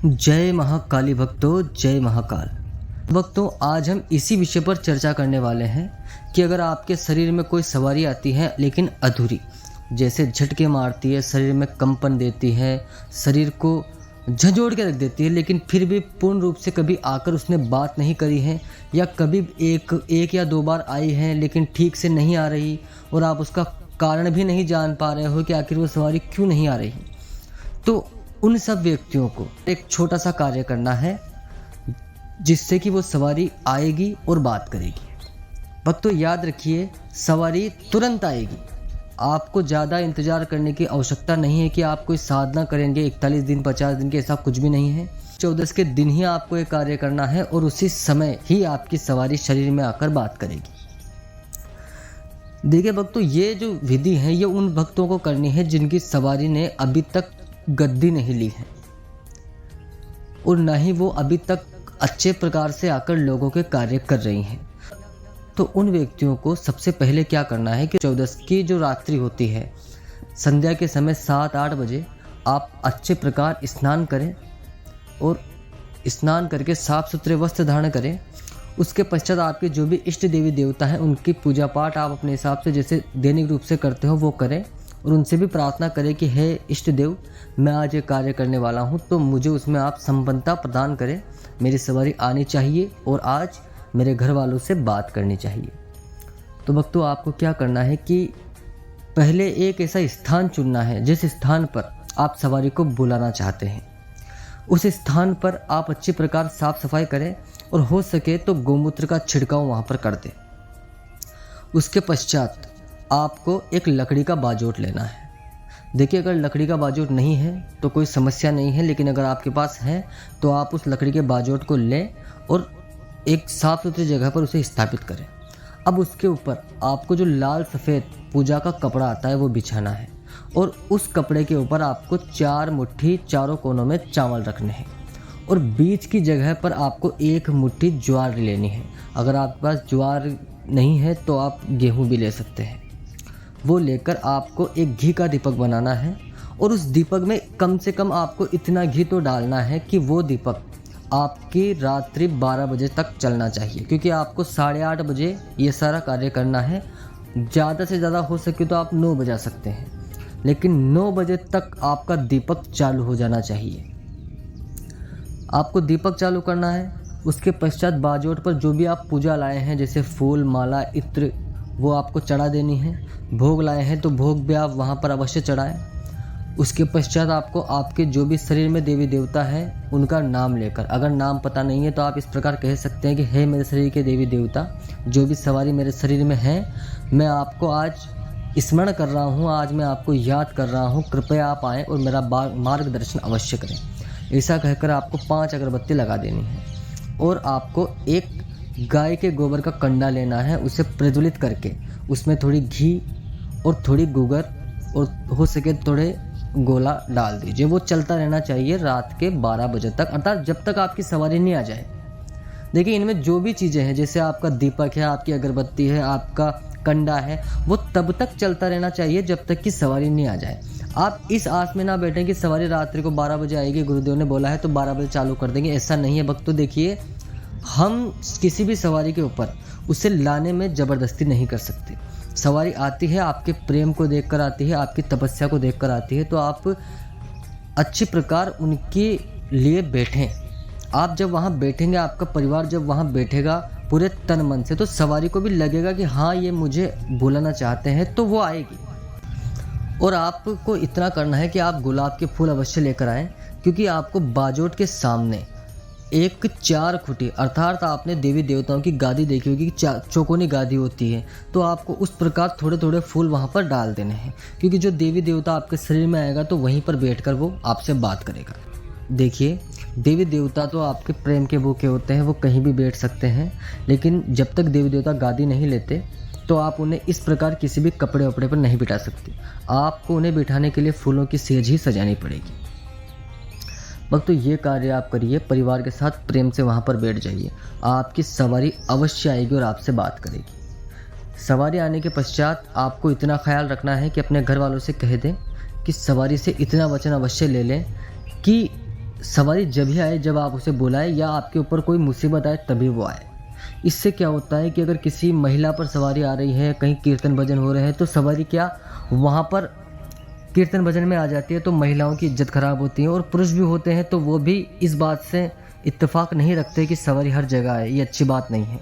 जय महाकाली भक्तों, जय महाकाल भक्तों। आज हम इसी विषय पर चर्चा करने वाले हैं कि अगर आपके शरीर में कोई सवारी आती है लेकिन अधूरी, जैसे झटके मारती है, शरीर में कंपन देती है, शरीर को झंझोड़ के रख देती है, लेकिन फिर भी पूर्ण रूप से कभी आकर उसने बात नहीं करी है, या कभी एक या दो बार आई है लेकिन ठीक से नहीं आ रही और आप उसका कारण भी नहीं जान पा रहे हो कि आखिर वो सवारी क्यों नहीं आ रही, तो उन सब व्यक्तियों को एक छोटा सा कार्य करना है जिससे कि वो सवारी आएगी और बात करेगी। भक्तों याद रखिए, सवारी तुरंत आएगी। आपको ज़्यादा इंतज़ार करने की आवश्यकता नहीं है कि आप कोई साधना करेंगे 41 दिन 50 दिन के, ऐसा कुछ भी नहीं है। 14 के दिन ही आपको ये कार्य करना है और उसी समय ही आपकी सवारी शरीर में आकर बात करेगी। देखिए भक्तों, ये जो विधि है ये उन भक्तों को करनी है जिनकी सवारी ने अभी तक गद्दी नहीं ली है और ना ही वो अभी तक अच्छे प्रकार से आकर लोगों के कार्य कर रही हैं। तो उन व्यक्तियों को सबसे पहले क्या करना है कि 14 की जो रात्रि होती है, संध्या के समय 7-8 बजे आप अच्छे प्रकार स्नान करें और स्नान करके साफ सुथरे वस्त्र धारण करें। उसके पश्चात आपके जो भी इष्ट देवी देवता हैं उनकी पूजा पाठ आप अपने हिसाब से जैसे दैनिक रूप से करते हो वो करें और उनसे भी प्रार्थना करें कि हे इष्ट देव, मैं आज ये कार्य करने वाला हूँ तो मुझे उसमें आप संपन्नता प्रदान करें। मेरी सवारी आनी चाहिए और आज मेरे घर वालों से बात करनी चाहिए। तो भक्तों आपको क्या करना है कि पहले एक ऐसा स्थान चुनना है जिस स्थान पर आप सवारी को बुलाना चाहते हैं। उस स्थान पर आप अच्छी प्रकार साफ सफाई करें और हो सके तो गोमूत्र का छिड़काव वहाँ पर कर दें। उसके पश्चात आपको एक लकड़ी का बाजोट लेना है। देखिए, अगर लकड़ी का बाजोट नहीं है तो कोई समस्या नहीं है, लेकिन अगर आपके पास है तो आप उस लकड़ी के बाजोट को लें और एक साफ सुथरी जगह पर उसे स्थापित करें। अब उसके ऊपर आपको जो लाल सफ़ेद पूजा का कपड़ा आता है वो बिछाना है और उस कपड़े के ऊपर आपको 4 मुट्ठी चारों कोनों में चावल रखने हैं और बीच की जगह पर आपको 1 मुट्ठी ज्वार लेनी है। अगर आपके पास ज्वार नहीं है तो आप गेहूँ भी ले सकते हैं। वो लेकर आपको एक घी का दीपक बनाना है और उस दीपक में कम से कम आपको इतना घी तो डालना है कि वो दीपक आपकी रात्रि 12 बजे तक चलना चाहिए, क्योंकि आपको 8:30 बजे ये सारा कार्य करना है। ज़्यादा से ज़्यादा हो सके तो आप 9 बजा सकते हैं, लेकिन 9 बजे तक आपका दीपक चालू हो जाना चाहिए। आपको दीपक चालू करना है। उसके पश्चात बाजोट पर जो भी आप पूजा लाए हैं जैसे फूल, माला, इत्र, वो आपको चढ़ा देनी है। भोग लाए हैं तो भोग भी आप वहाँ पर अवश्य चढ़ाएं। उसके पश्चात आपको आपके जो भी शरीर में देवी देवता हैं उनका नाम लेकर, अगर नाम पता नहीं है तो आप इस प्रकार कह सकते हैं कि हे मेरे शरीर के देवी देवता, जो भी सवारी मेरे शरीर में है, मैं आपको आज स्मरण कर रहा हूँ, आज मैं आपको याद कर रहा हूँ, कृपया आप आएँ और मेरा मार्गदर्शन अवश्य करें। ऐसा कहकर आपको 5 अगरबत्ती लगा देनी है और आपको एक गाय के गोबर का कंडा लेना है। उसे प्रज्वलित करके उसमें थोड़ी घी और थोड़ी गुगर और हो सके थोड़े गोला डाल दीजिए। वो चलता रहना चाहिए रात के 12 बजे तक, अर्थात जब तक आपकी सवारी नहीं आ जाए। देखिए, इनमें जो भी चीज़ें हैं जैसे आपका दीपक है, आपकी अगरबत्ती है, आपका कंडा है, वो तब तक चलता रहना चाहिए जब तक कि सवारी नहीं आ जाए। आप इस आस में ना बैठें कि सवारी रात्रि को 12 बजे आएगी, गुरुदेव ने बोला है तो 12 बजे चालू कर देंगे। ऐसा नहीं है भक्तों। देखिए, हम किसी भी सवारी के ऊपर उसे लाने में ज़बरदस्ती नहीं कर सकते। सवारी आती है आपके प्रेम को देखकर आती है, आपकी तपस्या को देखकर आती है, तो आप अच्छी प्रकार उनके लिए बैठें। आप जब वहाँ बैठेंगे, आपका परिवार जब वहाँ बैठेगा पूरे तन मन से, तो सवारी को भी लगेगा कि हाँ ये मुझे बुलाना चाहते हैं, तो वो आएगी। और आपको इतना करना है कि आप गुलाब के फूल अवश्य लेकर आएँ, क्योंकि आपको बाजोट के सामने एक 4 खुटी, अर्थात आपने देवी देवताओं की गादी देखी होगी कि चौकोनी गादी होती है, तो आपको उस प्रकार थोड़े थोड़े फूल वहाँ पर डाल देने हैं, क्योंकि जो देवी देवता आपके शरीर में आएगा तो वहीं पर बैठकर वो आपसे बात करेगा। देखिए, देवी देवता तो आपके प्रेम के भूखे होते हैं, वो कहीं भी बैठ सकते हैं, लेकिन जब तक देवी देवता गादी नहीं लेते तो आप उन्हें इस प्रकार किसी भी कपड़े वपड़े पर नहीं बिठा सकते। आपको उन्हें बिठाने के लिए फूलों की सेज ही सजानी पड़ेगी। भक्तों, ये कार्य आप करिए, परिवार के साथ प्रेम से वहाँ पर बैठ जाइए। आपकी सवारी अवश्य आएगी और आपसे बात करेगी। सवारी आने के पश्चात आपको इतना ख्याल रखना है कि अपने घर वालों से कह दें कि सवारी से इतना वचन अवश्य ले लें कि सवारी जब ही आए जब आप उसे बुलाए या आपके ऊपर कोई मुसीबत आए तभी वो आए। इससे क्या होता है कि अगर किसी महिला पर सवारी आ रही है, कहीं कीर्तन भजन हो रहे हैं, तो सवारी क्या वहाँ पर कीर्तन भजन में आ जाती है, तो महिलाओं की इज्जत खराब होती है। और पुरुष भी होते हैं तो वो भी इस बात से इत्तेफाक नहीं रखते कि सवारी हर जगह आए, ये अच्छी बात नहीं है।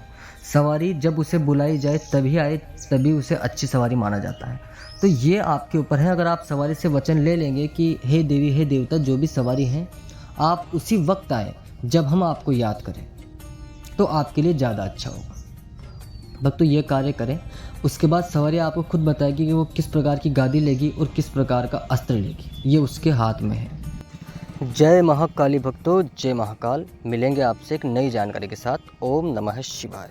सवारी जब उसे बुलाई जाए तभी आए, तभी उसे अच्छी सवारी माना जाता है। तो ये आपके ऊपर है। अगर आप सवारी से वचन ले लेंगे कि हे देवी हे देवता जो भी सवारी हैं, आप उसी वक्त आए जब हम आपको याद करें, तो आपके लिए ज़्यादा अच्छा होगा। भक्तों ये कार्य करें, उसके बाद सवारी आपको खुद बताएगी कि वो किस प्रकार की गादी लेगी और किस प्रकार का अस्त्र लेगी, ये उसके हाथ में है। जय महाकाली भक्तों, जय महाकाल। मिलेंगे आपसे एक नई जानकारी के साथ। ओम नमः शिवाय।